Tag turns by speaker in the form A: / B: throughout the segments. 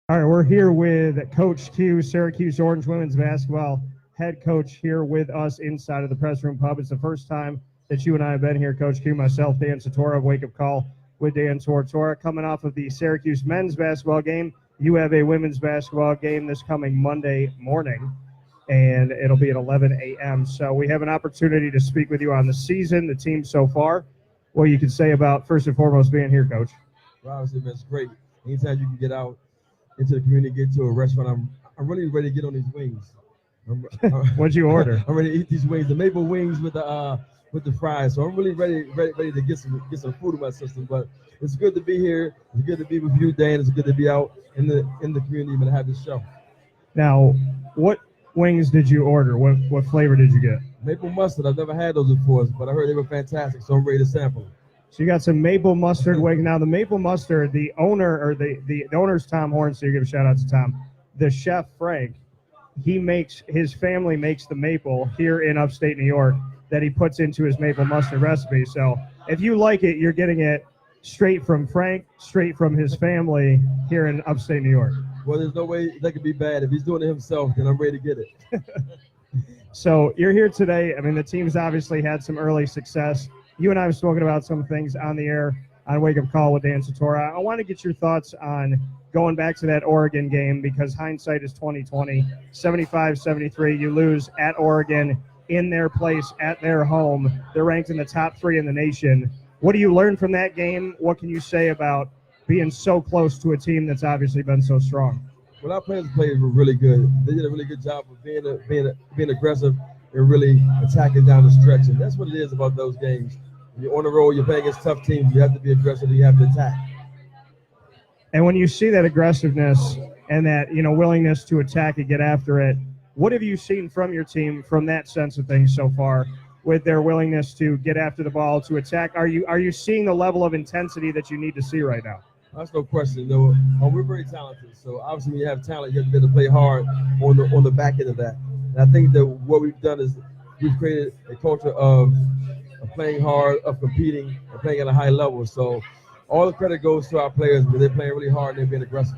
A: All right, we're here with Coach Q, Syracuse Orange women's basketball head coach here with us inside of the PressRoom Pub. It's the first time that you and I have been here, Coach Q, myself, Dan Tortora of Wake Up Call with Dan Tortora. Coming off of the Syracuse men's basketball game, you have a women's basketball game this coming Monday morning, and it'll be at 11 a.m. So we have an opportunity to speak with you on the season, the team so far. What you can say about, first and foremost, being here, Coach.
B: Well, obviously, it's great. Anytime you can get out into the community, get to a restaurant, I'm really ready to get on these wings.
A: What'd you order?
B: I'm ready to eat these wings, the maple wings with the fries. So I'm really ready to get some food in my system. But it's good to be here. It's good to be with you, Dan. It's good to be out in the community and to have this show.
A: Now, what wings did you order? What flavor did you get?
B: Maple mustard. I've never had those before, but I heard they were fantastic, so I'm ready to sample them.
A: So you got some maple mustard wing. Now the maple mustard, the owner's Tom Horn, so you give a shout out to Tom. The chef Frank, his family makes the maple here in upstate New York that he puts into his maple mustard recipe. So if you like it, you're getting it straight from Frank, straight from his family here in upstate New York.
B: Well, there's no way that could be bad. If he's doing it himself, then I'm ready to get it.
A: So you're here today. I mean, the team's obviously had some early success. You and I have spoken about some things on the air on Wake Up Call with Dan Tortora. I want to get your thoughts on going back to that Oregon game because hindsight is 2020. 75-73, you lose at Oregon in their place, at their home. They're ranked in the top 3 in the nation. What do you learn from that game? What can you say about being so close to a team that's obviously been so strong?
B: Well, our players were really good. They did a really good job of being aggressive and really attacking down the stretch. And that's what it is about those games. When you're on the road, you're playing against tough teams. You have to be aggressive. You have to attack.
A: And when you see that aggressiveness and that willingness to attack and get after it, what have you seen from your team from that sense of things so far with their willingness to get after the ball, to attack? Are you seeing the level of intensity that you need to see right now?
B: That's no question. We're very talented. So obviously, when you have talent, you have to be able to play hard on the back end of that. And I think that what we've done is we've created a culture of playing hard, of competing, and playing at a high level. So all the credit goes to our players because they're playing really hard and they're being aggressive.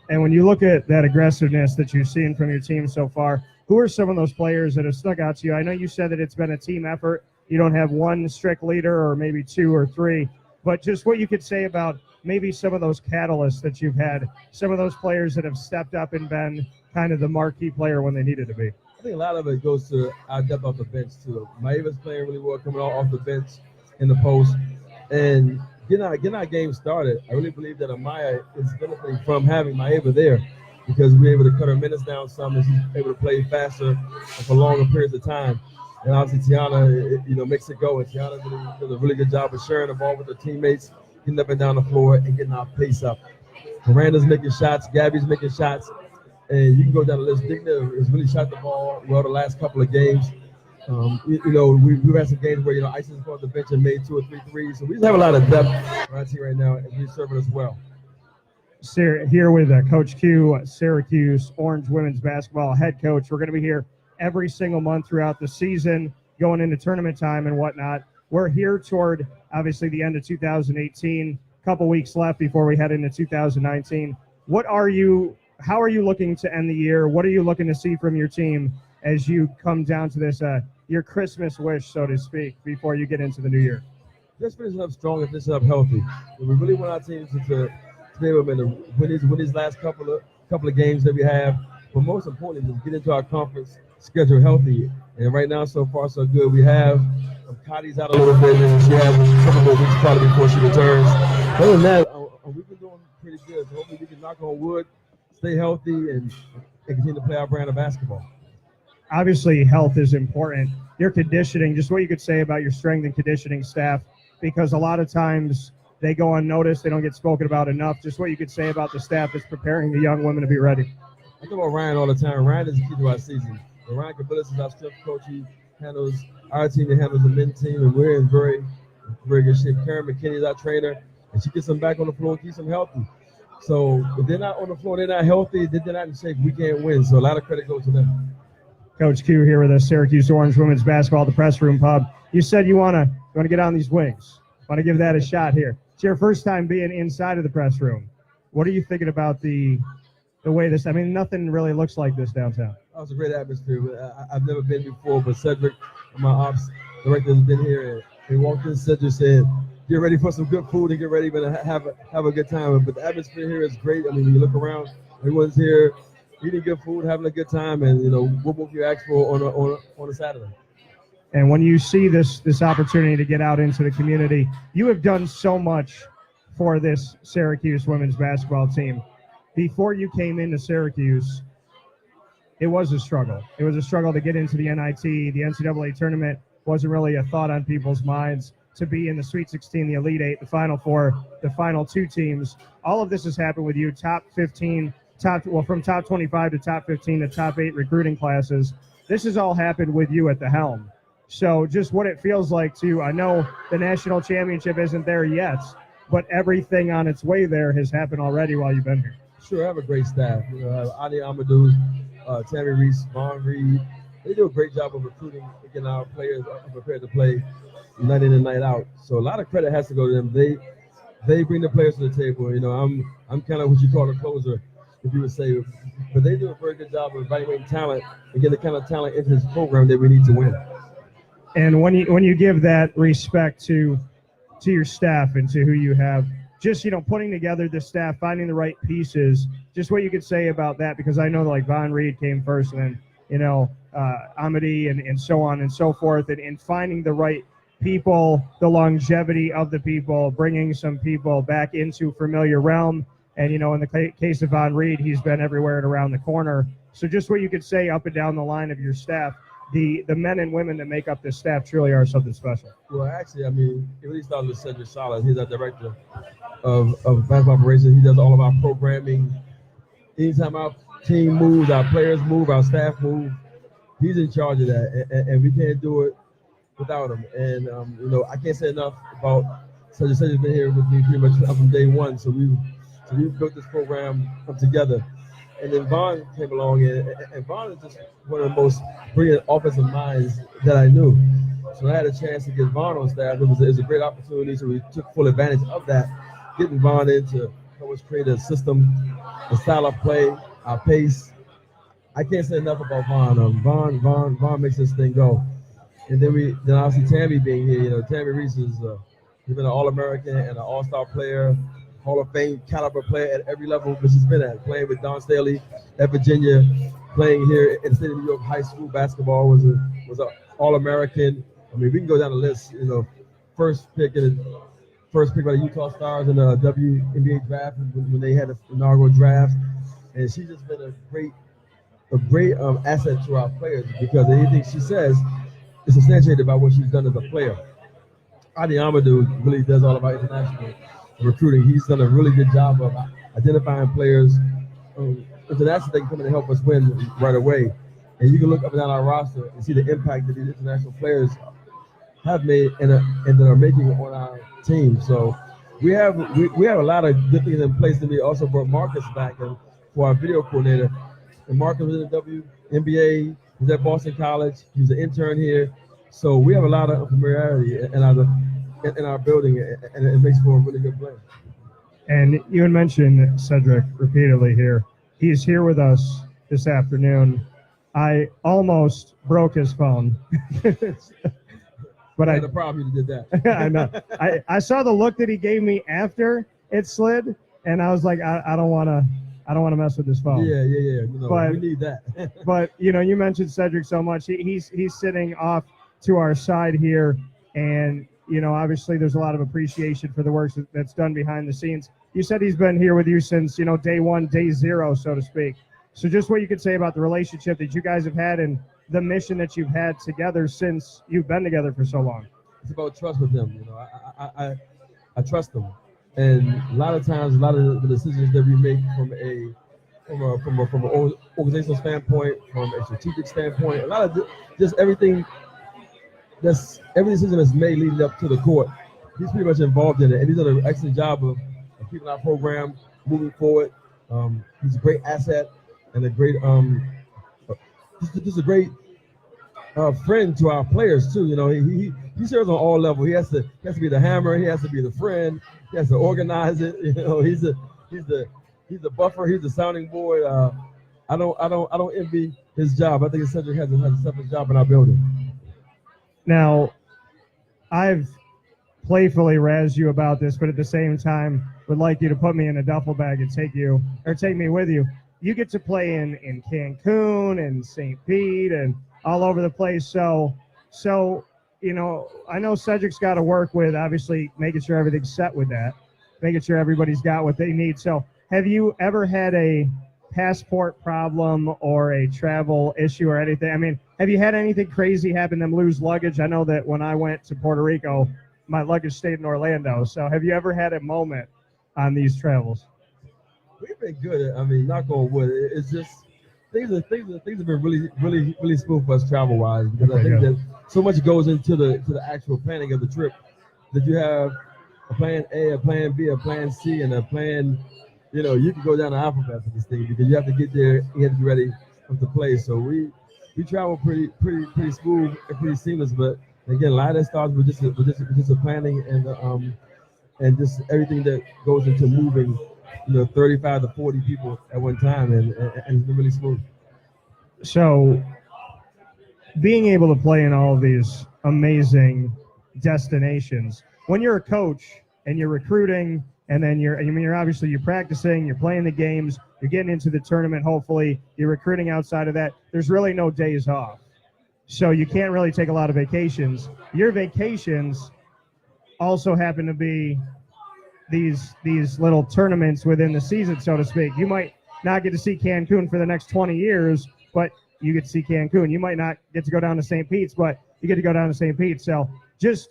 A: And when you look at that aggressiveness that you've seen from your team so far, who are some of those players that have stuck out to you? I know you said that it's been a team effort. You don't have one strict leader or maybe 2 or 3, but just what you could say about maybe some of those catalysts that you've had, some of those players that have stepped up and been kind of the marquee player when they needed to be.
B: I think a lot of it goes to our depth off the bench, too. Maeva's playing really well, coming off the bench in the post. And getting our game started, I really believe that Amaya is benefiting from having Maeva there because we're able to cut her minutes down some and she's able to play faster and for longer periods of time. And obviously Tiana, makes it go. And Tiana really does a really good job of sharing the ball with her teammates, getting up and down the floor and getting our pace up. Miranda's making shots, Gabby's making shots. And you can go down the list. Digna has really shot the ball well the last couple of games. We've had some games where, Isis has gone to the bench and made 2 or 3 threes. So we just have a lot of depth right here right now, and we're serving us well.
A: Here with Coach Q, Syracuse Orange women's basketball head coach. We're going to be here every single month throughout the season, going into tournament time and whatnot. We're here toward, obviously, the end of 2018. A couple weeks left before we head into 2019. How are you looking to end the year? What are you looking to see from your team as you come down to this, your Christmas wish, so to speak, before you get into the new year?
B: Just finishing up strong and finishing up healthy. We really want our teams to be able to win these last couple of games that we have. But most importantly, is get into our conference schedule healthy. And right now, so far, so good. We have Kadi's out a little bit, and she has a couple more weeks probably before she returns. Other than that, we've been doing pretty good. So hopefully we can knock on wood, stay healthy, and continue to play our brand of basketball.
A: Obviously, health is important. Your conditioning, just what you could say about your strength and conditioning staff, because a lot of times they go unnoticed, they don't get spoken about enough. Just what you could say about the staff that's preparing the young women to be ready.
B: I talk about Ryan all the time. Ryan is the key to our season. And Ryan Kabilis is our strength coach. He handles our team and handles the men's team, and we're in very, very good shape. Karen McKinney is our trainer, and she gets them back on the floor and keeps them healthy. So if they're not on the floor, they're not healthy, they're not in shape, we can't win. So a lot of credit goes to them.
A: Coach Q here with us, Syracuse Orange women's basketball, the PressRoom Pub. You said you want to get on these wings. Want to give that a shot here. It's your first time being inside of the press room. What are you thinking about the way this? I mean, nothing really looks like this downtown.
B: That was a great atmosphere. I've never been before, but Cedric, my ops director, has been here. And he walked in, Cedric said, "Get ready for some good food and get ready to have a good time." But the atmosphere here is great. I mean, when you look around, everyone's here eating good food, having a good time, and what more you ask for on a Saturday.
A: And when you see this opportunity to get out into the community, you have done so much for this Syracuse women's basketball team. Before you came into Syracuse, it was a struggle. It was a struggle to get into the NIT. The NCAA tournament wasn't really a thought on people's minds. To be in the Sweet 16, the Elite Eight, the Final Four, the final two teams, all of this has happened with you. Top 15, from top 25 to top 15 to top 8 recruiting classes. This has all happened with you at the helm. So just what it feels like I know the national championship isn't there yet, but everything on its way there has happened already while you've been here.
B: Sure, I have a great staff. I have Adi Amadou, Tammy Reese, Vaughn Reed. They do a great job of recruiting, getting our players prepared to play night in and night out. So a lot of credit has to go to them. They bring the players to the table. I'm kind of what you call a closer, if you would say. But they do a very good job of evaluating talent and getting the kind of talent into this program that we need to win.
A: And when you give that respect to your staff and to who you have, just putting together the staff, finding the right pieces, just what you could say about that, because I know like Von Reed came first, and then Amity and so on and so forth, and finding the right people, the longevity of the people, bringing some people back into familiar realm. And in the case of Von Reed, he's been everywhere and around the corner. So just what you could say up and down the line of your staff. The men and women that make up this staff truly are something special.
B: Well, actually, it really started with Cedric Salas. He's our director of basketball operations. He does all of our programming. Anytime our team moves, our players move, our staff move, he's in charge of that, and we can't do it without him. And I can't say enough about Cedric. Cedric's been here with me pretty much from day one. So we've built this program together. And then Vaughn came along, and Vaughn is just one of the most brilliant offensive minds that I knew. So I had a chance to get Vaughn on staff. It was a great opportunity, so we took full advantage of that, getting Vaughn in to help us create a system, a style of play, our pace. I can't say enough about Vaughn. Vaughn makes this thing go. And then obviously Tammy being here. Tammy Reese has been an All-American and an All-Star player, Hall of Fame caliber player at every level which she's been at. Playing with Don Staley at Virginia, playing here in the state of New York high school basketball, was an All-American. We can go down the list. First pick by the Utah Stars in the WNBA draft when they had the inaugural draft, and she's just been a great asset to our players, because anything she says is substantiated by what she's done as a player. Adi Amadou really does all about international recruiting. He's done a really good job of identifying players internationally that can come in and help us win right away. And you can look up and down our roster and see the impact that these international players have made and that are making on our team. So we have a lot of good things in place. And we also brought Marcus back for our video coordinator. And Marcus was in the WNBA. He was at Boston College. He was an intern here. So we have a lot of familiarity in our building, and it makes for a really good play.
A: And you had mentioned Cedric repeatedly here. He's here with us this afternoon. I almost broke his phone. But I
B: had a problem you did that.
A: I know. I saw the look that he gave me after it slid, and I was like, I don't want to mess with this phone.
B: Yeah. But we need that.
A: But you mentioned Cedric so much. He's sitting off to our side here, and obviously there's a lot of appreciation for the work that's done behind the scenes. You said he's been here with you since day one, day zero, so to speak. So just what you could say about the relationship that you guys have had and the mission that you've had together since you've been together for so long.
B: It's about trust with him. I trust him, and a lot of times, a lot of the decisions that we make from an organizational standpoint, from a strategic standpoint, a lot of just every decision that's made leading up to the court, he's pretty much involved in it, and he's done an excellent job of keeping our program moving forward. He's a great asset and a great just a great friend to our players too. He serves on all levels. He has to be the hammer. He has to be the friend. He has to organize it. He's the he's the buffer. He's the sounding board. I don't envy his job. I think Cedric has a separate job in our building.
A: Now, I've playfully razzed you about this, but at the same time would like you to put me in a duffel bag and take me with you. You get to play in Cancun and St. Pete and all over the place. So you know, I know Cedric's got to work with obviously making sure everything's set with that, making sure everybody's got what they need. So have you ever had a passport problem or a travel issue or anything? I mean, have you had anything crazy happen, them lose luggage? I know that when I went to Puerto Rico, my luggage stayed in Orlando. So have you ever had a moment on these travels?
B: We've been good. I mean, knock on wood. It's just things have been really smooth for us travel wise, because I think that so much goes into the actual planning of the trip, that you have a plan A, a plan B, a plan C, and a plan. You know, you can go down the alphabet for this thing, because you have to get there. You have to be ready to play. So we travel pretty smooth and pretty seamless. But again, a lot of that starts with just the planning and just everything that goes into moving, you know, 35 to 40 people at one time, and it's been really smooth.
A: So being able to play in all of these amazing destinations, when you're a coach and you're recruiting, and then you're obviously you're practicing, you're playing the games, you're getting into the tournament, hopefully you're recruiting outside of that, there's really no days off. So you can't really take a lot of vacations. Your vacations also happen to be these little tournaments within the season, so to speak. You might not get to see Cancun for the next 20 years, but you get to see Cancun. You might not get to go down to St. Pete's, but you get to go down to St. Pete's. So just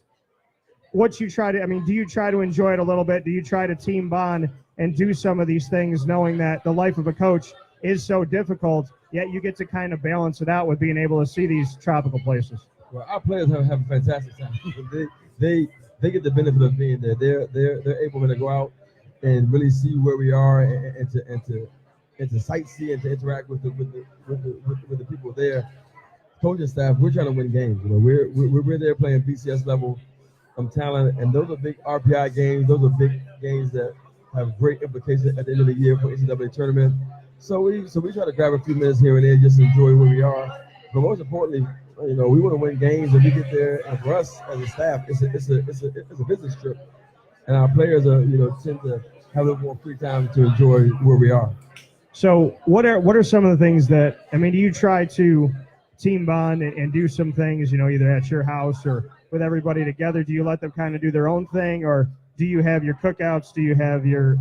A: what you try to, I mean, do you try to enjoy it a little bit? Do you try to team bond and do some of these things knowing that the life of a coach is so difficult, yet you get to kind of balance it out with being able to see these tropical places?
B: Well, our players have a fantastic time. They get the benefit of being there. They're able to go out and really see where we are and to sightsee and to interact with the people there. Coaching staff, we're trying to win games. You know, we're there playing BCS level talent, and those are big RPI games. Those are big games that have great implications at the end of the year for NCAA tournament. So we try to grab a few minutes here and there, just enjoy where we are. But most importantly, you know, we want to win games, and we get there. And for us as a staff, it's a business trip, and our players tend to have a little more free time to enjoy where we are.
A: So what are some of the things that, I mean, do you try to team bond and do some things, you know, either at your house or with everybody together? Do you let them kind of do their own thing, or do you have your cookouts? Do you have your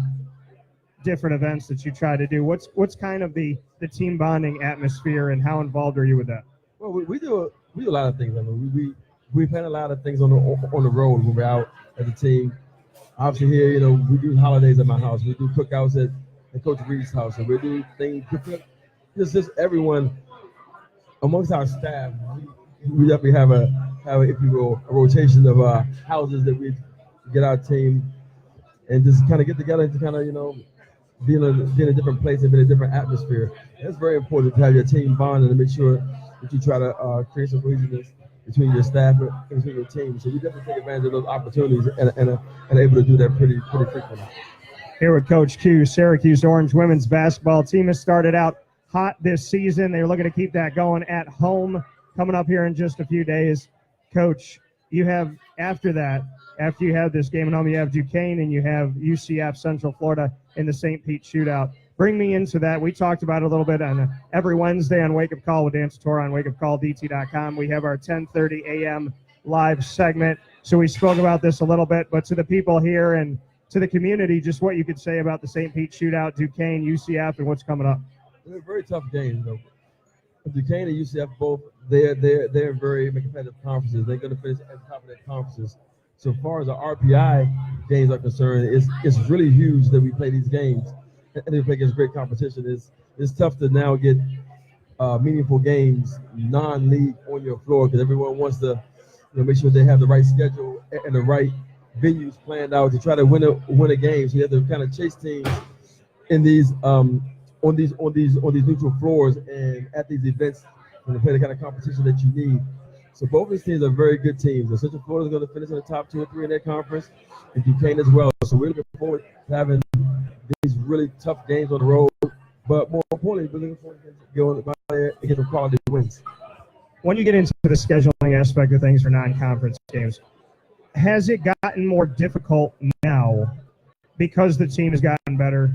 A: different events that you try to do? What's kind of the team bonding atmosphere, and how involved are you with that?
B: Well, we do a lot of things. I mean, we plan a lot of things on the road when we're out as a team. Obviously here, you know, we do holidays at my house. We do cookouts at Coach Reed's house, and we do things. Just everyone amongst our staff. We definitely have if you will, a rotation of houses that we get our team and just kind of get together to kind of, you know, be in a different place and be in a different atmosphere. And it's very important to have your team bond and to make sure that you try to create some cohesiveness between your staff and between your team. So we definitely take advantage of those opportunities and able to do that pretty frequently.
A: Here with Coach Q, Syracuse Orange women's basketball team has started out hot this season. They're looking to keep that going at home coming up here in just a few days. Coach, you have, after you have this game at home, you have Duquesne and you have UCF Central Florida in the St. Pete shootout. Bring me into that. We talked about it a little bit on every Wednesday on Wake Up Call with Dan Tortora on wakeupcalldt.com. We have our 10:30 a.m. live segment. So we spoke about this a little bit, but to the people here and to the community, just what you could say about the St. Pete shootout, Duquesne, UCF, and what's coming up.
B: They're very tough games, though. Duquesne and UCF both, they're very competitive conferences. They're going to finish at the top of their conferences. So far as the RPI games are concerned, it's really huge that we play these games and they play against great competition. It's tough to now get meaningful games non-league on your floor, because everyone wants to, you know, make sure they have the right schedule and the right venues planned out to try to win a game. So you have to kind of chase teams in these on these neutral floors and at these events and to play the kind of competition that you need. So both of these teams are very good teams. And Central Florida is going to finish in the top 2 or 3 in their conference, and Duquesne as well. So we're looking forward to having these really tough games on the road, but more importantly, we're looking forward to going out there and get some quality wins.
A: When you get into the scheduling aspect of things for non-conference games, has it gotten more difficult now because the team has gotten better?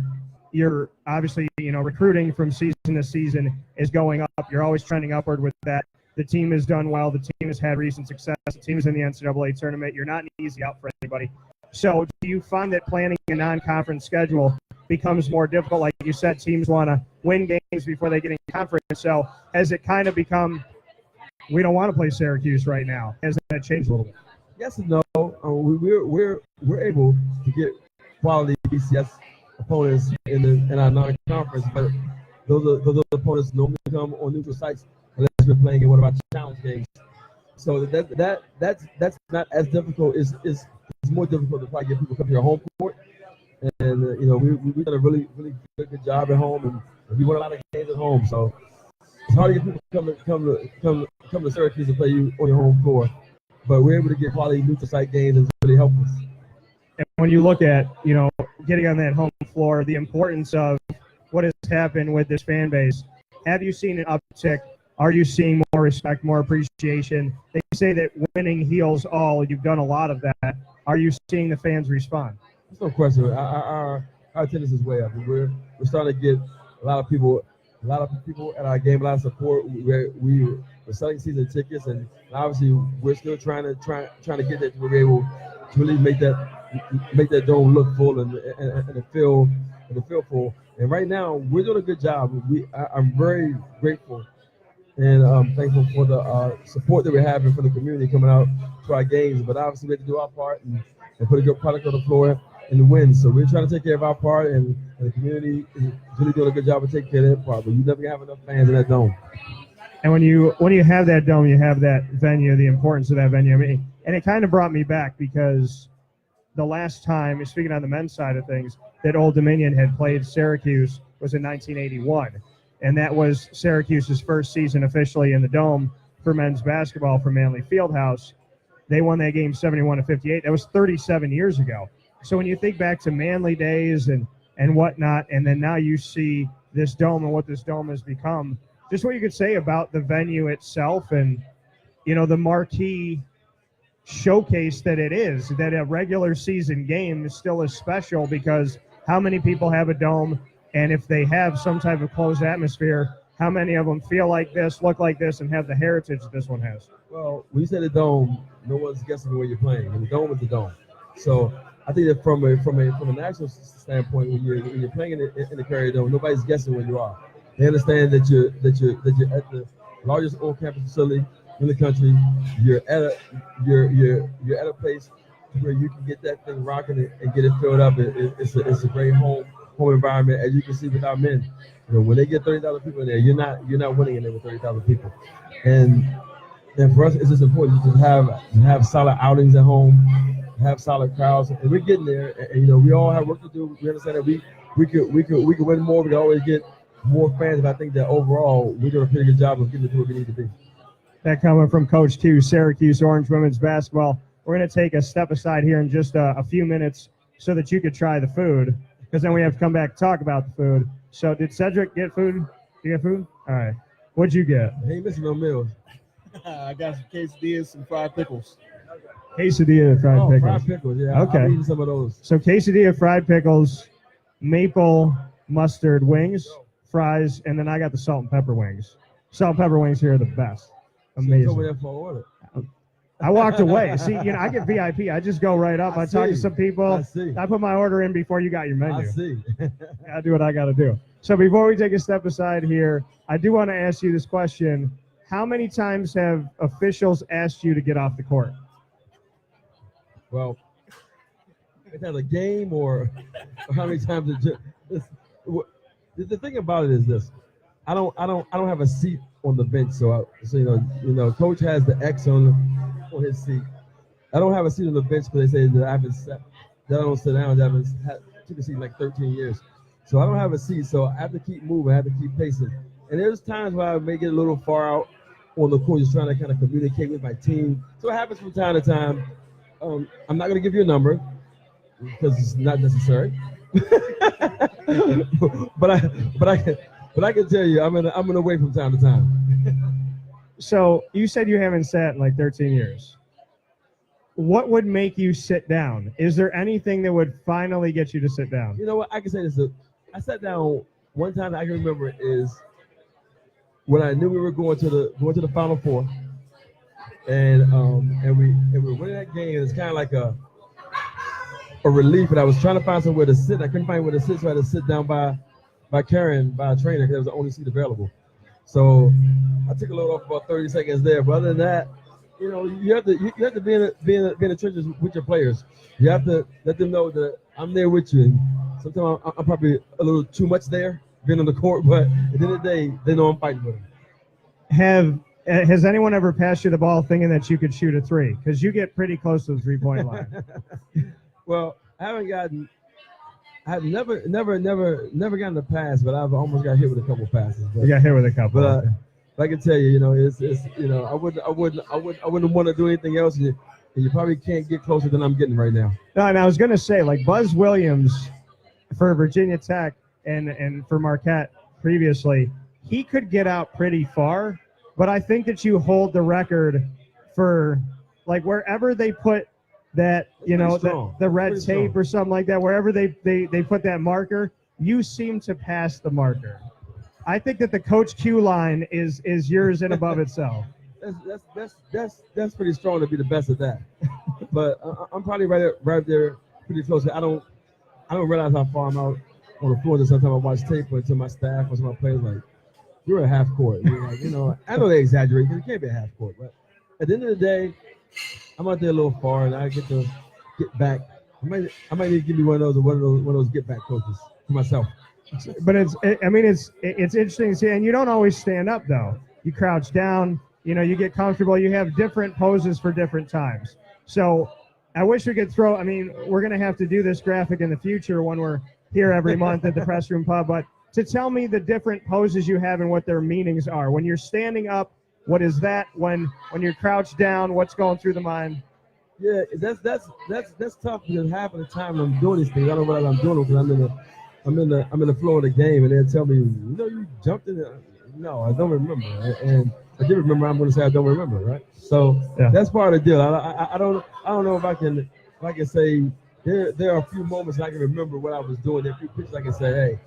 A: You're obviously, recruiting from season to season is going up. You're always trending upward with that. The team has done well. The team has had recent success. The team is in the NCAA tournament. You're not an easy out for anybody. So do you find that planning a non-conference schedule becomes more difficult? Like you said, teams want to win games before they get in conference. So has it kind of become, we don't want to play Syracuse right now? Has that changed a little bit?
B: Yes and no. We're able to get quality BCS opponents in our non-conference, but those opponents normally come on neutral sites unless we're playing in one of our challenge games. So that's not as difficult. It's more difficult to probably get people to come to your home court. And we've done a really good job at home, and we won a lot of games at home. So it's hard to get people to come to Syracuse and play you on your home floor. But we're able to get quality neutral site games and really help us.
A: And when you look at, getting on that home floor, the importance of what has happened with this fan base, have you seen an uptick? Are you seeing more respect, more appreciation? They say that winning heals all. You've done a lot of that. Are you seeing the fans respond?
B: There's no question. Our attendance is way up. We're starting to get a lot of people at our game, a lot of support. We're selling season tickets, and obviously we're still trying to get that to where we're able to really make that dome look full and feel full. And right now we're doing a good job. I'm very grateful and thankful for the support that we're having from the community coming out to our games. But obviously we have to do our part and put a good product on the floor and win. So we're trying to take care of our part, and the community is really doing a good job of taking care of their part. But you never have enough fans in that dome.
A: And when you have that dome, you have that venue, the importance of that venue. I mean, and it kind of brought me back because the last time, speaking on the men's side of things, that Old Dominion had played Syracuse was in 1981. And that was Syracuse's first season officially in the dome for men's basketball for Manley Fieldhouse. They won that game 71-58. That was 37 years ago. So when you think back to Manley days and whatnot, and then now you see this dome and what this dome has become, just what you could say about the venue itself and, the marquee showcase that it is, that a regular season game is still as special because how many people have a dome, and if they have some type of closed atmosphere, how many of them feel like this, look like this, and have the heritage that this one has?
B: Well, when you say the dome, no one's guessing where you're playing. And the dome is the dome. So I think that from a national standpoint, when you're playing in the Carrier Dome, nobody's guessing where you are. They understand that you're at the largest on-campus facility in the country. You're at a place where you can get that thing rocking and get it filled up. It's a great home environment, as you can see with our men. When they get 30,000 people in there, you're not winning in there with 30,000 people. And for us, it's just important to have solid outings at home, have solid crowds, and we're getting there. And we all have work to do. We understand that we could win more. We can always get more fans, but I think that overall we're doing a pretty good job of getting to where we need to be.
A: That coming from Coach Q, Syracuse Orange women's basketball. We're going to take a step aside here in just a few minutes so that you could try the food, because then we have to come back and talk about the food. So did Cedric get food? You get food? All right. What'd you get?
B: Hey, missing no meals.
C: I got some quesadillas and fried pickles.
A: Quesadilla and fried pickles.
B: Fried pickles, yeah.
A: Okay.
B: I'm eating some of those.
A: So quesadilla, fried pickles, maple mustard wings, fries, and then I got the salt and pepper wings. Salt and pepper wings here are the best. Amazing.
B: Over there for order.
A: I walked away. See, I get VIP. I just go right up. I talk to some people. I put my order in before you got your menu.
B: I see.
A: I do what I got to do. So before we take a step aside here, I do want to ask you this question. How many times have officials asked you to get off the court?
B: Well, is that a game or how many times? The thing about it is this: I don't have a seat on the bench, so Coach has the X on his seat. I don't have a seat on the bench because they say that I don't sit down. I haven't took a seat in like 13 years, so I don't have a seat. So I have to keep moving. I have to keep pacing. And there's times where I may get a little far out on the court, just trying to kind of communicate with my team. So it happens from time to time. I'm not going to give you a number because it's not necessary. but I can tell you, I'm gonna wait from time to time.
A: So you said you haven't sat in like 13 years. What would make you sit down? Is there anything that would finally get you to sit down?
B: You know what? I can say this. I sat down one time that I can remember is when I knew we were going to the Final Four, and we were winning that game. And it's kind of like a relief, and I was trying to find somewhere to sit. I couldn't find where to sit, so I had to sit down by Karen, by a trainer, because it was the only seat available. So I took a load off about 30 seconds there. But other than that, you know, you have to be in the trenches with your players. You have to let them know that I'm there with you. And sometimes I'm probably a little too much there, being on the court, but at the end of the day, they know I'm fighting with them.
A: Has anyone ever passed you the ball thinking that you could shoot a three? Because you get pretty close to the 3-point line.
B: Well, I've never gotten a pass, but I've almost got hit with a couple passes. But,
A: you got hit with a couple.
B: But I can tell you, you know, it's you know, I wouldn't want to do anything else, and you probably can't get closer than I'm getting right now.
A: No, and I was gonna say, like Buzz Williams for Virginia Tech and for Marquette previously, he could get out pretty far, but I think that you hold the record for like wherever they put that, you know, the red tape or something like that, wherever they put that marker, you seem to pass the marker. I think that the Coach Q line is yours and above itself.
B: That's pretty strong to be the best at that. But I'm probably right there pretty close. I don't realize how far I'm out on the floor. Sometimes I watch tape to my staff or some of my players like, you're a half court. You're like, you know, I know they exaggerate because it can't be a half court, but at the end of the day, I'm out there a little far, and I get to get back. I might need to give me one of those get back coaches for myself.
A: But it's interesting to see, and you don't always stand up though. You crouch down. You know, you get comfortable. You have different poses for different times. So I wish we could throw. I mean, we're going to have to do this graphic in the future when we're here every month at the PressRoom Pub. But to tell me the different poses you have and what their meanings are. When you're standing up, what is that? When you're crouched down, what's going through the mind?
B: Yeah, that's tough because half of the time I'm doing these things, I don't know what I'm doing because I'm in the flow of the game, and they tell me, you know, you jumped in it. No, I don't remember, and I did remember. I'm going to say I don't remember, right? So yeah. That's part of the deal. I don't know if I can say there are a few moments I can remember what I was doing. There are a few pictures I can say, hey,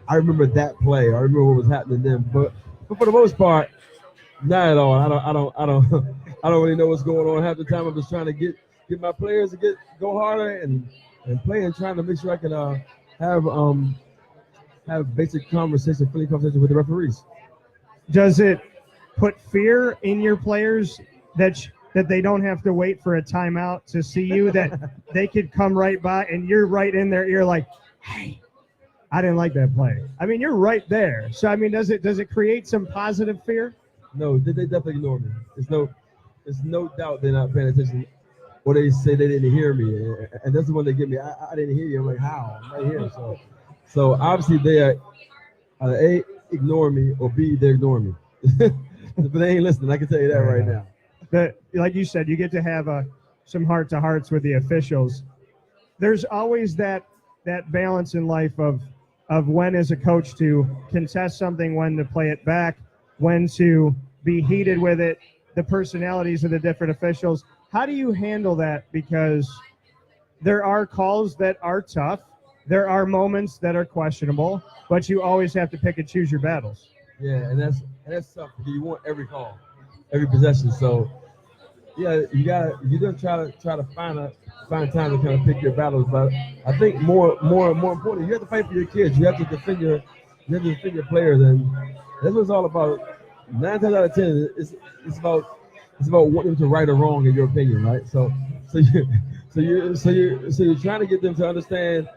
B: I remember that play. I remember what was happening then. But for the most part, not at all. I don't really know what's going on. Half the time I'm just trying to get my players to go harder and play, and trying to make sure I can have basic conversation, friendly conversation with the referees.
A: Does it put fear in your players that they don't have to wait for a timeout to see you, that they could come right by and you're right in their ear like, hey, I didn't like that play. I mean, you're right there. So I mean, does it create some positive fear?
B: No, they definitely ignore me. There's no doubt they're not paying attention, or they say they didn't hear me, and that's the one they get me. I didn't hear you. I'm like, how? I'm right here. So obviously they are A, ignore me, or B, they ignore me. But they ain't listening. I can tell you that right now.
A: But like you said, you get to have some heart-to-hearts with the officials. There's always that balance in life of when as a coach to contest something, when to play it back, when to be heated with it, the personalities of the different officials. How do you handle that? Because there are calls that are tough. There are moments that are questionable, but you always have to pick and choose your battles.
B: Yeah, and that's tough because you want every call, every possession. So yeah, you don't try to find time to kind of pick your battles. But I think more important, you have to fight for your kids. You have to defend your players, and that's what it's all about. 9 times out of 10, it's about wanting them to right or wrong in your opinion, right? So you're trying to get them to understand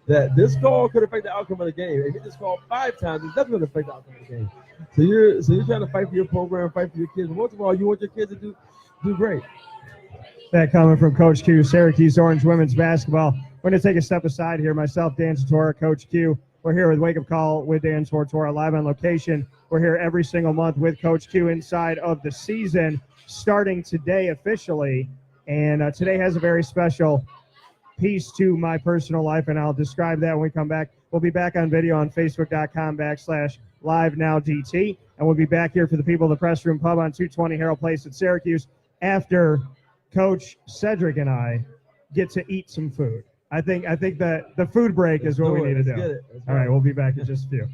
B: that this call could affect the outcome of the game. If you get this call 5 times, it's definitely going to affect the outcome of the game. So you're trying to fight for your program, fight for your kids. But most of all, you want your kids to do great.
A: That comment from Coach Q, Syracuse Orange women's basketball. We're going to take a step aside here. Myself, Dan Tortora, Coach Q. We're here with Wake Up Call with Dan Tortora, live on location. We're here every single month with Coach Q inside of the season, starting today officially. And today has a very special piece to my personal life, and I'll describe that when we come back. We'll be back on video on Facebook.com/LiveNowDT, and we'll be back here for the people of the Press Room Pub on 220 Herald Place in Syracuse after Coach Cedric and I get to eat some food. I think that the food break is what we need to do.
B: Let's get it.
A: All right, we'll be back in just a few.